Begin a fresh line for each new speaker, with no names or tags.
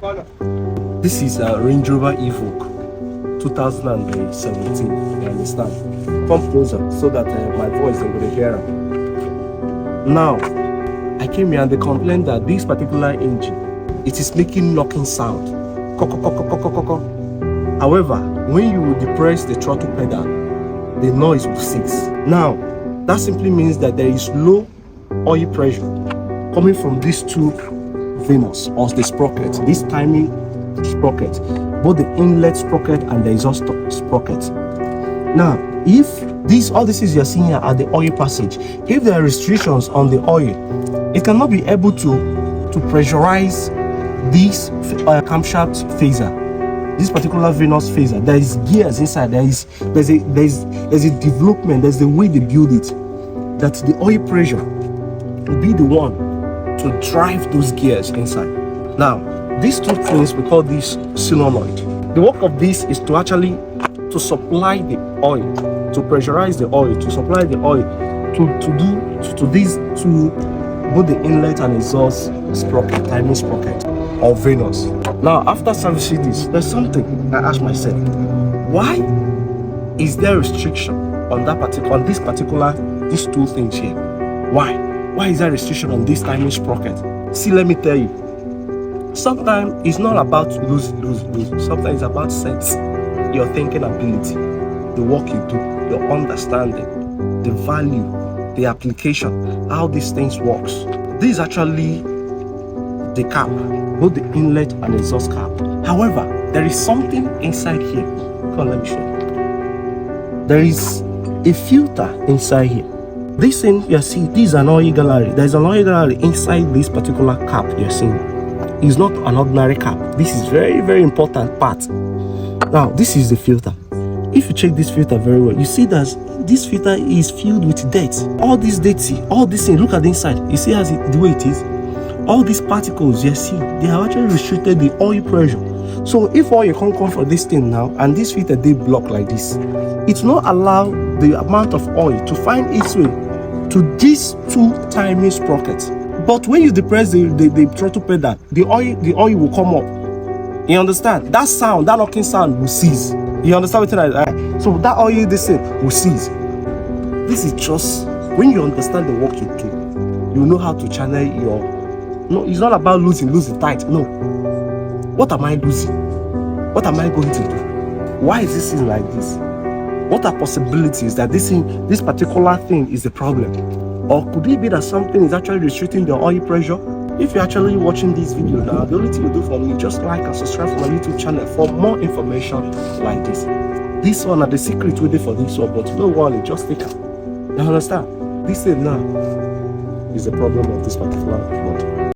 This is a Range Rover Evoque 2017. You understand? Come closer so that my voice is going to hear. Now, I came here and they complained that this particular engine, it is making knocking sound. However, when you depress the throttle pedal, the noise will cease. Now, that simply means that there is low oil pressure coming from these two vanes or the sprocket, this timing sprocket, both the inlet sprocket and the exhaust sprocket. Now, if all this is you're seeing here are the oil passage, if there are restrictions on the oil, it cannot be able to pressurize this camshaft phaser, this particular venous phaser. There is gears inside. There's a development. There's the way they build it, that the oil pressure will be the one to drive those gears inside. Now, these two things, we call this solenoid. The work of this is to actually supply the oil, to pressurize the oil, to supply the oil to these two, both the inlet and exhaust sprocket, timing sprocket or venous. Now, after servicing this, there's something I ask myself: why is there restriction on these two things here? Why is there restriction on this timing sprocket? See, let me tell you, sometimes it's not about lose. Sometimes it's about sense, your thinking ability, the work you do, your understanding, the value, the application, how these things works. This is actually the cap, both the inlet and exhaust cap. However, there is something inside here. Come on, let me show you. There is a filter inside here. This thing you see, this is an oil gallery. There's an oil gallery inside this particular cap you're seeing. It's not an ordinary cap. This is very, very important part. Now, this is the filter. If you check this filter very well, you see that this filter is filled with dirt. All this dirty, all this thing, look at the inside. You see as the way it is? All these particles you see, they have actually restricted the oil pressure. So if oil can't come from this thing now, and this filter they block like this, it will not allow the amount of oil to find its way to these two timing sprockets. But when you depress the throttle pedal, the oil will come up. You understand? That sound, that knocking sound will cease. You understand what I mean? So that oil, this thing will cease. This is just, when you understand the work you do, you know how to channel your. No, it's not about losing tight. No. What am I losing? What am I going to do? Why is this thing like this? What are possibilities that this particular thing is the problem? Or could it be that something is actually restricting the oil pressure? If you're actually watching this video now, the only thing you do for me, just like and subscribe to my YouTube channel for more information like this. This one are the secret way for this one, but no worry, just take it. You understand? This thing now is the problem of this particular product.